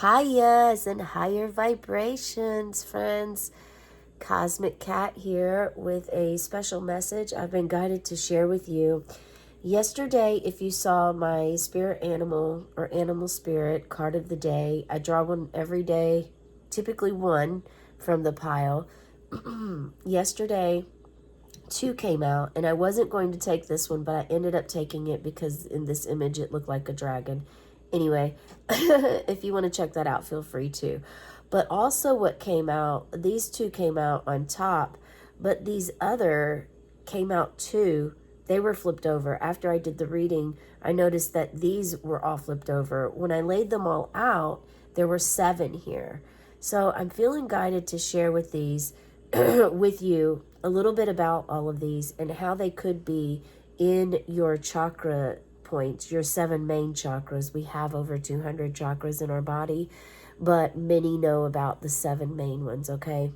Highs and higher vibrations, friends. Cosmic Cat here with a special message I've been guided to share with you. Yesterday, if you saw my spirit animal or animal spirit card of the day, I draw one every day, typically one from the pile. Yesterday, two came out, and I wasn't going to take this one, but I ended up taking it because in this image it looked like a dragon. Anyway, if you want to check that out, feel free to. But also what came out, these two came out on top, but these other came out too. They were flipped over. After I did the reading, I noticed that these were all flipped over. When I laid them all out, there were 7 here. So I'm feeling guided to share with these with you a little bit about all of these and how they could be in your chakra points, your 7 main chakras. We have over 200 chakras in our body, but many know about the 7 main ones, okay?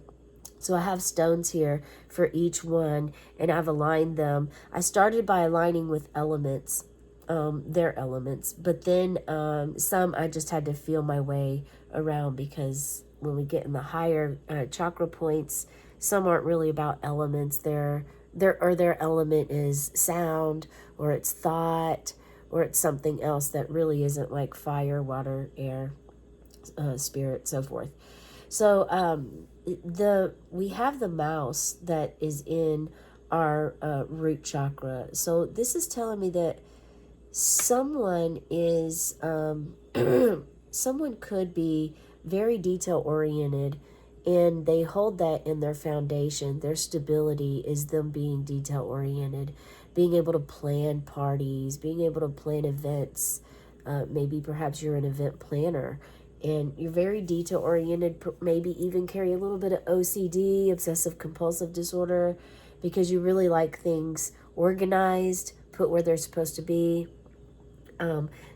So I have stones here for each one, and I've aligned them. I started by aligning with elements, their elements, but then some I just had to feel my way around, because when we get in the higher chakra points, some aren't really about elements. Their element is sound, or it's thought, or it's something else that really isn't, like fire, water, air, spirit, so forth. So we have the mouse that is in our root chakra. So this is telling me that someone is someone could be very detail oriented, and they hold that in their foundation. Their stability is them being detail oriented, being able to plan parties, being able to plan events. Maybe perhaps you're an event planner and you're very detail oriented, maybe even carry a little bit of OCD, obsessive compulsive disorder, because you really like things organized, put where they're supposed to be.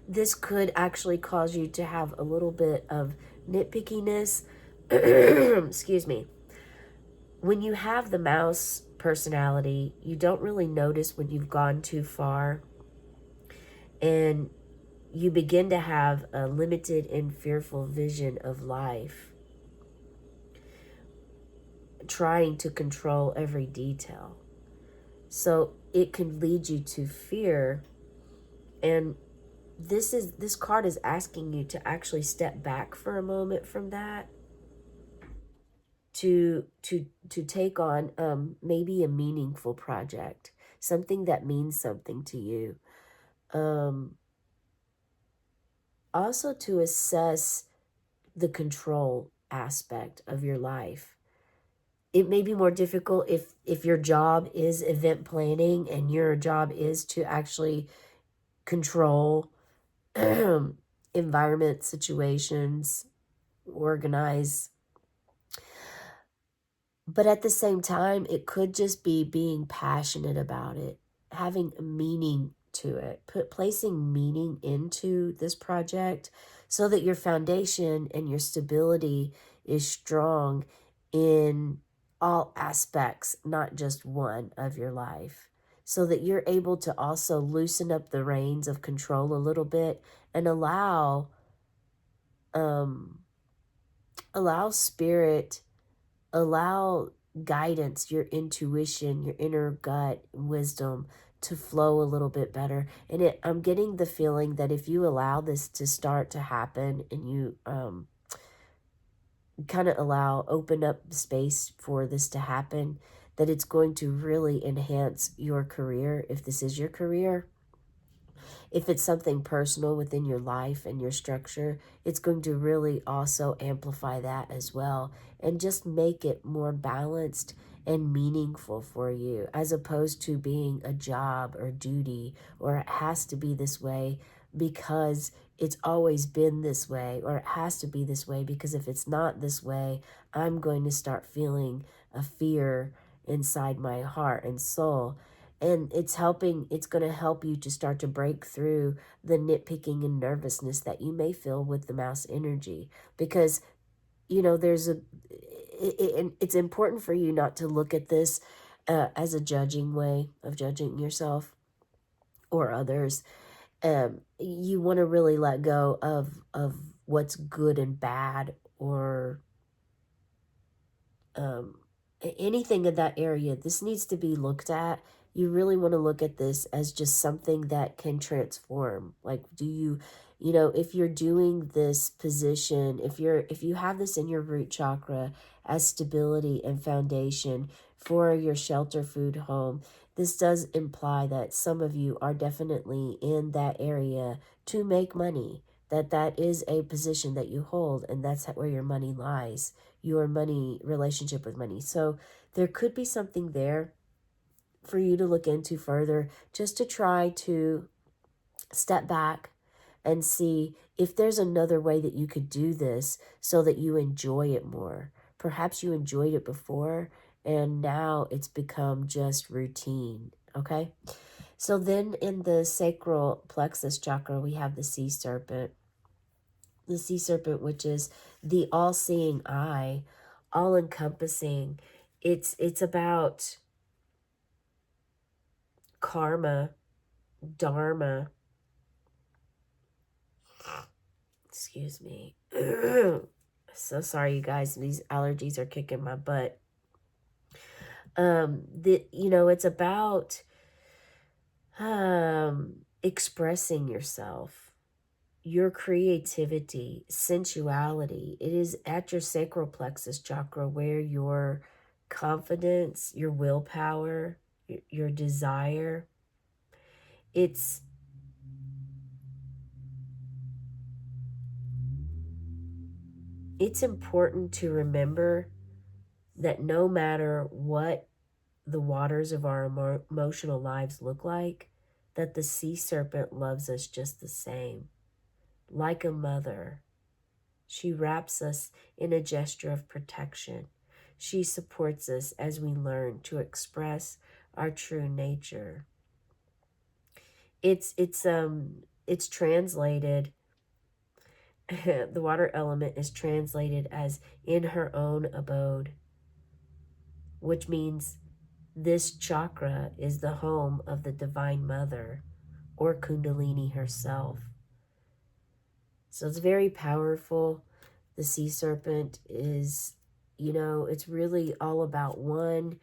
This could actually cause you to have a little bit of nitpickiness. Excuse me. When you have the mouse personality, you don't really notice when you've gone too far, and you begin to have a limited and fearful vision of life, trying to control every detail. So it can lead you to fear, and this card is asking you to actually step back for a moment from that, to take on maybe a meaningful project, something that means something to you. Also to assess the control aspect of your life. It may be more difficult if your job is event planning and your job is to actually control environment, situations, organize. But at the same time, it could just be being passionate about it, having meaning to it, placing meaning into this project, so that your foundation and your stability is strong in all aspects, not just one of your life, so that you're able to also loosen up the reins of control a little bit and um allow spirit, allow guidance, your intuition, your inner gut wisdom to flow a little bit better. And I'm getting the feeling that if you allow this to start to happen, and you kind of open up space for this to happen, that it's going to really enhance your career, if this is your career. If it's something personal within your life and your structure, it's going to really also amplify that as well, and just make it more balanced and meaningful for you, as opposed to being a job or duty, or it has to be this way because it's always been this way, or it has to be this way because if it's not this way, I'm going to start feeling a fear inside my heart and soul. And it's going to help you to start to break through the nitpicking and nervousness that you may feel with the mouse energy. Because, it's important for you not to look at this as a judging way of judging yourself or others. You want to really let go of what's good and bad, or anything in that area. This needs to be looked at. You really want to look at this as just something that can transform. Like, do you, if you're doing this position, if you have this in your root chakra as stability and foundation for your shelter food home, this does imply that some of you are definitely in that area to make money, that is a position that you hold, and that's where your money lies, your money relationship with money. So there could be something there for you to look into further, just to try to step back and see if there's another way that you could do this so that you enjoy it more. Perhaps you enjoyed it before and now it's become just routine. Okay. So then in the sacral plexus chakra, we have the sea serpent. The sea serpent, which is the all-seeing eye, all-encompassing. It's about karma, dharma. Excuse me. So sorry, you guys. These allergies are kicking my butt. It's about expressing yourself, your creativity, sensuality. It is at your sacral plexus chakra where your confidence, your willpower, your desire, it's important to remember that no matter what the waters of our emotional lives look like, that the sea serpent loves us just the same. Like a mother, she wraps us in a gesture of protection. She supports us as we learn to express our true nature. It's translated the water element is translated as in her own abode, which means this chakra is the home of the Divine Mother or Kundalini herself. So it's very powerful. The sea serpent is, it's really all about one.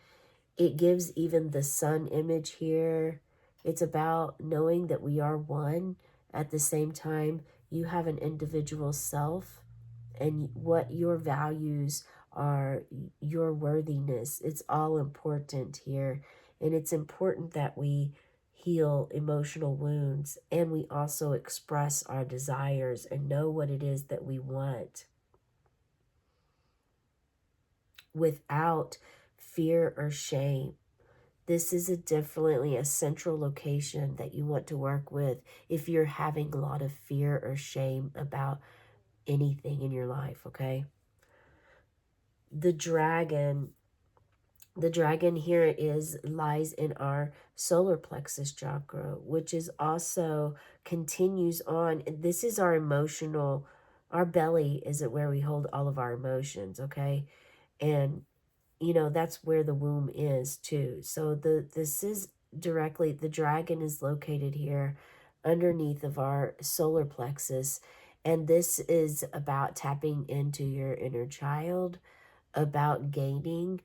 It gives even the sun image here. It's about knowing that we are one. At the same time, you have an individual self and what your values are, your worthiness. It's all important here. And it's important that we heal emotional wounds and we also express our desires and know what it is that we want without fear or shame. This is definitely a central location that you want to work with if you're having a lot of fear or shame about anything in your life, okay? The dragon here lies in our solar plexus chakra, which is also continues on. This is our emotional, our belly is where we hold all of our emotions, okay? And that's where the womb is too. So this is directly, the dragon is located here underneath of our solar plexus. And this is about tapping into your inner child, about gaining,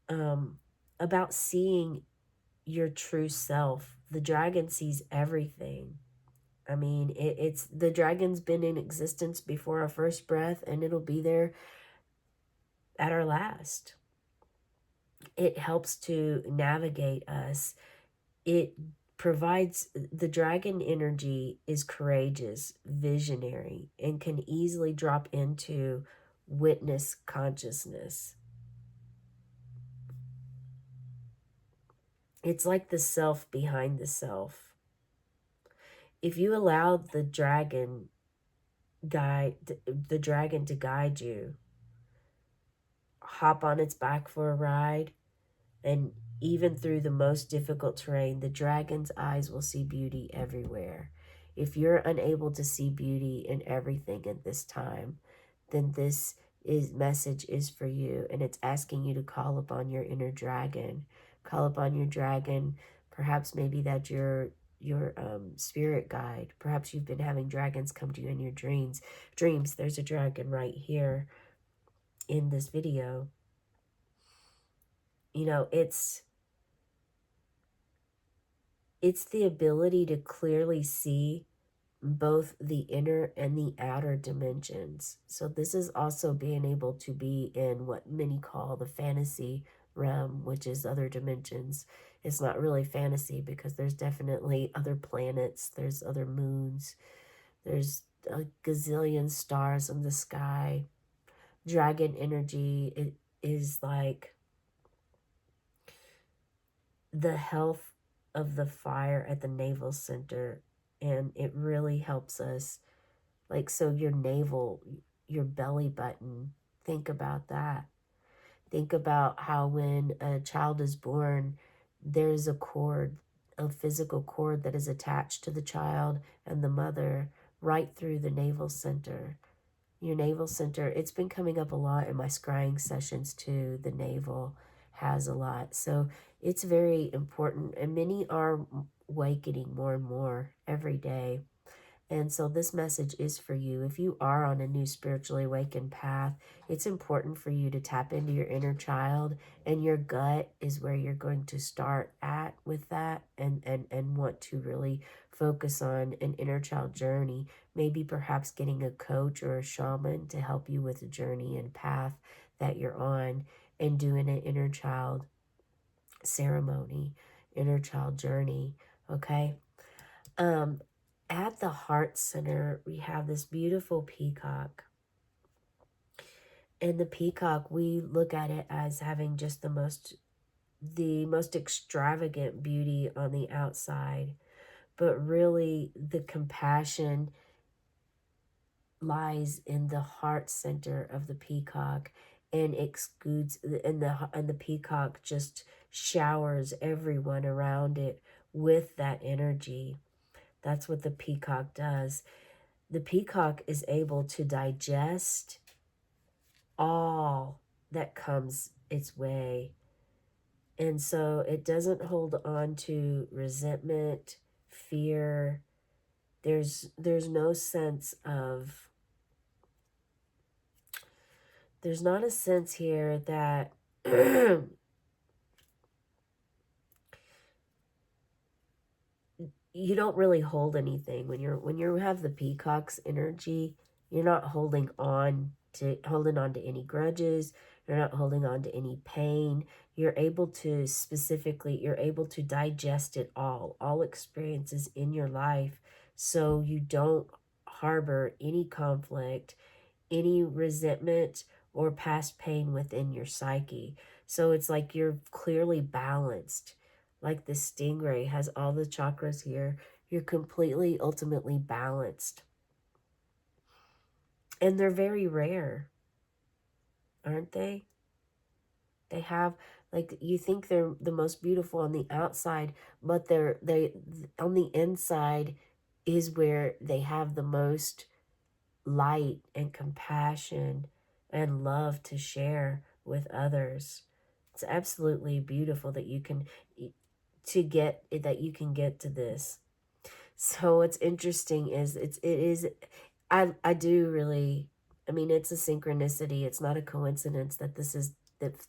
about seeing your true self. The dragon sees everything. I mean, it's the dragon's been in existence before our first breath, and it'll be there at our last. It helps to navigate us. It provides, the dragon energy is courageous, visionary, and can easily drop into witness consciousness. It's like the self behind the self. If you allow the dragon to guide you, hop on its back for a ride, and even through the most difficult terrain, the dragon's eyes will see beauty everywhere. If you're unable to see beauty in everything at this time, then this message is for you, and it's asking you to call upon your inner dragon. Call upon your dragon. Perhaps maybe that spirit guide. Perhaps you've been having dragons come to you in your dreams. There's a dragon right here in this video. You know, it's the ability to clearly see both the inner and the outer dimensions. So this is also being able to be in what many call the fantasy realm, which is other dimensions. It's not really fantasy because there's definitely other planets, there's other moons, there's a gazillion stars in the sky. Dragon energy, it is like the health of the fire at the navel center, and it really helps us. Like, so your navel, your belly button, think about that. Think about how when a child is born, there's a cord, a physical cord that is attached to the child and the mother right through the navel center. Your navel center, it's been coming up a lot in my scrying sessions too. The navel has a lot. So it's very important, and many are awakening more and more every day. And so this message is for you. If you are on a new spiritually awakened path, it's important for you to tap into your inner child, and your gut is where you're going to start at with that, and want to really focus on an inner child journey. Maybe perhaps getting a coach or a shaman to help you with the journey and path that you're on, and doing an inner child ceremony, inner child journey. Okay. Um, at the heart center, we have this beautiful peacock. And the peacock, we look at it as having just the most extravagant beauty on the outside. But really, the compassion lies in the heart center of the peacock, and exudes, and the peacock just showers everyone around it with that energy. That's what the peacock does. The peacock is able to digest all that comes its way. And so it doesn't hold on to resentment, fear. There's no sense of, there's not a sense here that you don't really hold anything when you have the peacock's energy. You're not holding on to any grudges. You're not holding on to any pain. You're able to digest it all experiences in your life, so you don't harbor any conflict, any resentment, or past pain within your psyche. So it's like you're clearly balanced. Like the stingray has all the chakras here. You're completely, ultimately balanced. And they're very rare, aren't they? They have, like, you think they're the most beautiful on the outside, but they on the inside is where they have the most light and compassion and love to share with others. It's absolutely beautiful that you can get to this. So what's interesting is I do really, I mean, it's a synchronicity. It's not a coincidence that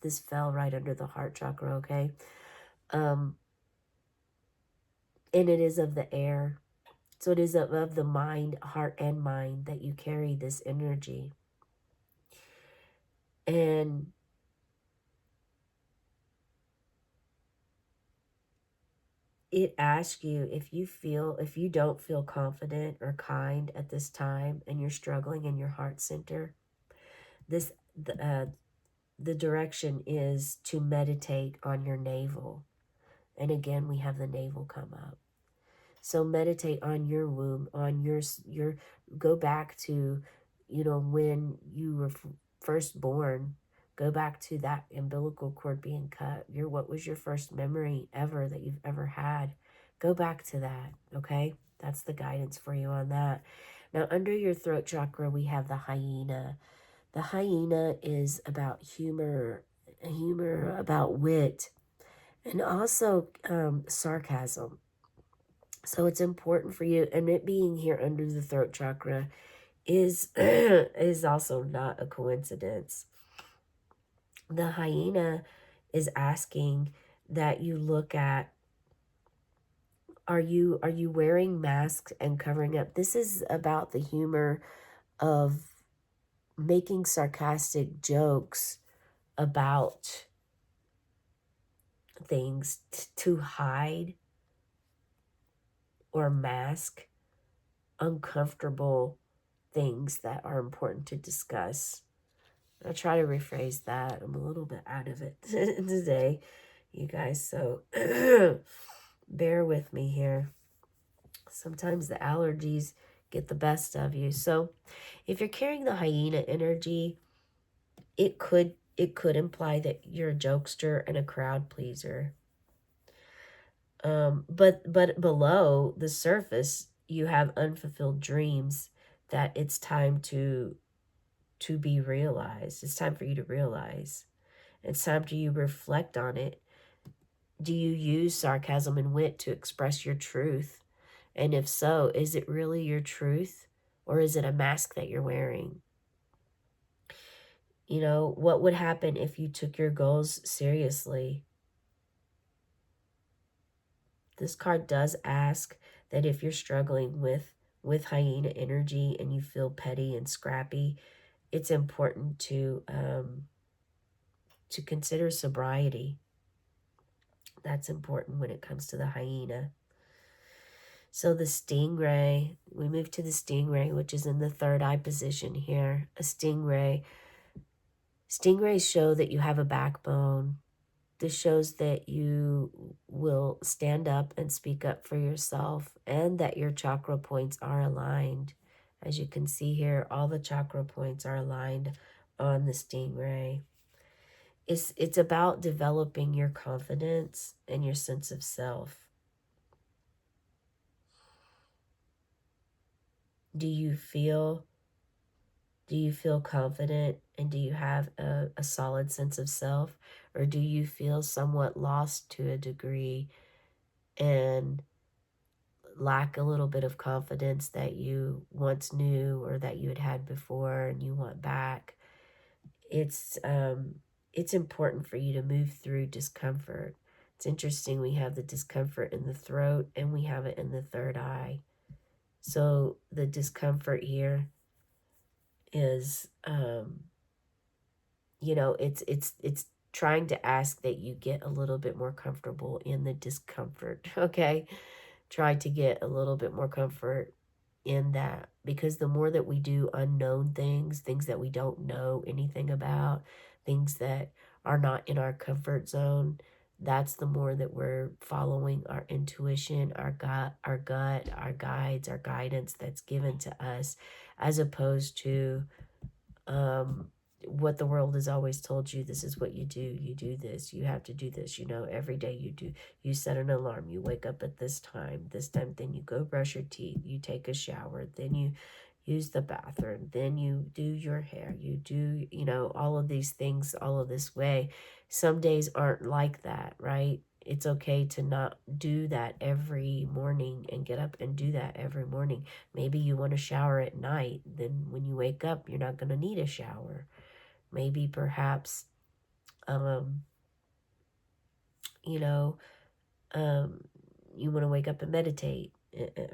this fell right under the heart chakra, okay? And it is of the air. So it is of the mind, heart and mind, that you carry this energy. And it asks you, if you don't feel confident or kind at this time, and you're struggling in your heart center, the direction is to meditate on your navel. And again, we have the navel come up. So meditate on your womb, on your go back to, when you were first born. Go back to that umbilical cord being cut. What was your first memory ever that you've ever had? Go back to that, okay? That's the guidance for you on that. Now, under your throat chakra, we have the hyena. The hyena is about humor, about wit, and also sarcasm. So it's important for you, and it being here under the throat chakra is is also not a coincidence. The hyena is asking that you look at, are you wearing masks and covering up? This is about the humor of making sarcastic jokes about things to hide or mask uncomfortable things that are important to discuss. I'll try to rephrase that. I'm a little bit out of it today, you guys, so bear with me here. Sometimes the allergies get the best of you. So if you're carrying the hyena energy, it could imply that you're a jokester and a crowd pleaser. But below the surface, you have unfulfilled dreams that it's time to be realized. It's time for you to realize. It's time for you to reflect on it. Do you use sarcasm and wit to express your truth? And if so, is it really your truth, or is it a mask that you're wearing? You know, what would happen if you took your goals seriously? This card does ask that if you're struggling with hyena energy and you feel petty and scrappy, it's important to consider sobriety. That's important when it comes to the hyena. So the stingray, we move to the stingray, which is in the third eye position here. A stingrays show that you have a backbone. This shows that you will stand up and speak up for yourself, and that your chakra points are aligned. As you can see here, all the chakra points are aligned on the stingray. It's about developing your confidence and your sense of self. Do you feel confident, and do you have a solid sense of self, or do you feel somewhat lost to a degree and lack a little bit of confidence that you once knew or that you had before and you want back? It's important for you to move through discomfort. It's interesting, we have the discomfort in the throat and we have it in the third eye. So the discomfort here is it's trying to ask that you get a little bit more comfortable in the discomfort. Okay, try to get a little bit more comfort in that, because the more that we do unknown things that we don't know anything about, things that are not in our comfort zone, that's the more that we're following our intuition, our gut, our guides, our guidance that's given to us, as opposed to what the world has always told you. This is what you do this, you have to do this, every day you set an alarm, you wake up at this time, then you go brush your teeth, you take a shower, then you use the bathroom, then you do your hair, you do, all of these things, all of this way. Some days aren't like that, right? It's okay to not do that every morning and get up and do that every morning. Maybe you want to shower at night. Then when you wake up, you're not going to need a shower. Maybe perhaps, um, you know, you want to wake up and meditate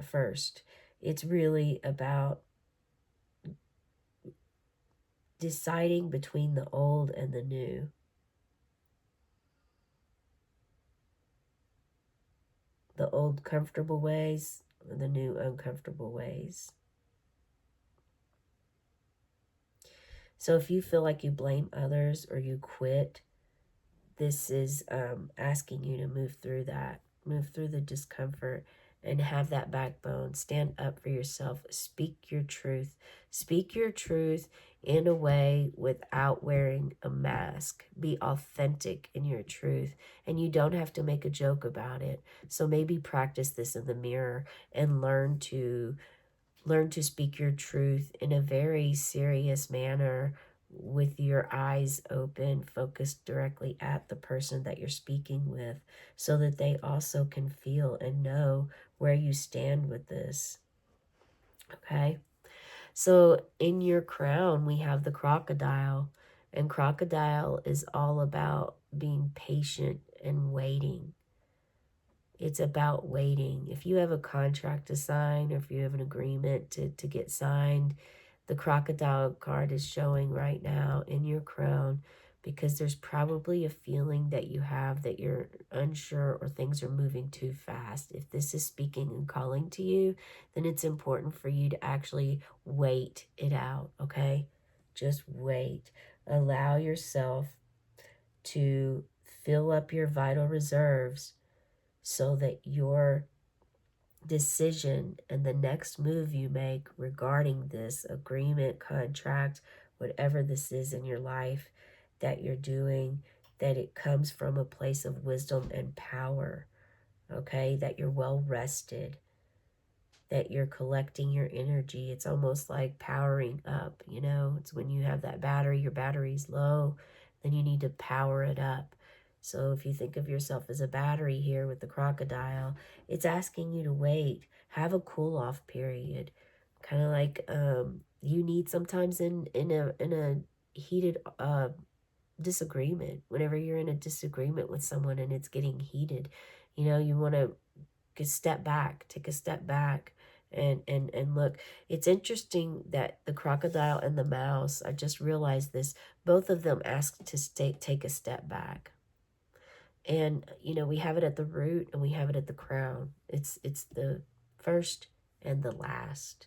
first. It's really about deciding between the old and the new. The old comfortable ways, or the new uncomfortable ways. So if you feel like you blame others or you quit, this is asking you to move through that, move through the discomfort, and have that backbone. Stand up for yourself. Speak your truth. Speak your truth in a way without wearing a mask. Be authentic in your truth, and you don't have to make a joke about it. So maybe practice this in the mirror and learn to speak your truth in a very serious manner, with your eyes open, focused directly at the person that you're speaking with, so that they also can feel and know where you stand with this. Okay. So in your crown, we have the crocodile, and crocodile is all about being patient and waiting. It's about waiting. If you have a contract to sign, or if you have an agreement to get signed, the crocodile card is showing right now in your crown, because there's probably a feeling that you have that you're unsure or things are moving too fast. If this is speaking and calling to you, then it's important for you to actually wait it out, okay? Just wait. Allow yourself to fill up your vital reserves so that your decision and the next move you make regarding this agreement, contract, whatever this is in your life that you're doing, that it comes from a place of wisdom and power, okay? That you're well rested, that you're collecting your energy. It's almost like powering up, you know? It's when you have that battery, your battery's low, then you need to power it up. So if you think of yourself as a battery here with the crocodile, it's asking you to wait, have a cool off period. Kind of like you need sometimes in a heated disagreement. Whenever you're in a disagreement with someone and it's getting heated, you know, you want to step back, take a step back, and look. It's interesting that the crocodile and the mouse, I just realized this, both of them ask to take a step back. And you know, we have it at the root and we have it at the crown. It's the first and the last.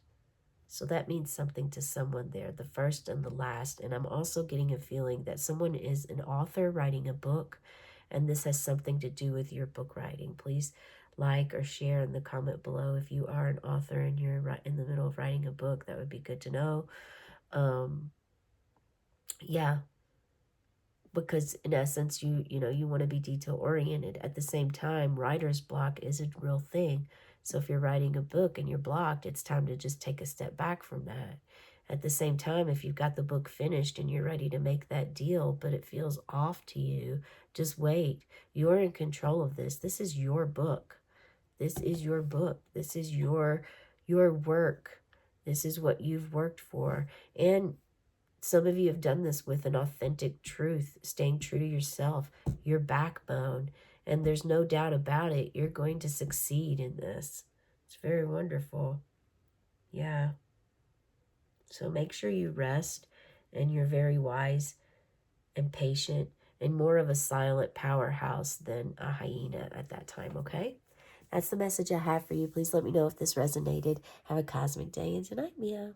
So that means something to someone there, the first and the last. And I'm also getting a feeling that someone is an author writing a book, and this has something to do with your book writing. Please like or share in the comment below if you are an author and you're in the middle of writing a book. That would be good to know. Yeah, because in essence, you know, you want to be detail oriented. At the same time, writer's block is a real thing. So if you're writing a book and you're blocked, it's time to just take a step back from that. At the same time, if you've got the book finished and you're ready to make that deal, but it feels off to you, just wait. You're in control of this. This is your book. This is your book. This is your work. This is what you've worked for. And some of you have done this with an authentic truth, staying true to yourself, your backbone. And there's no doubt about it. You're going to succeed in this. It's very wonderful. Yeah. So make sure you rest and you're very wise and patient and more of a silent powerhouse than a hyena at that time, okay? That's the message I have for you. Please let me know if this resonated. Have a cosmic day and tonight, Mia.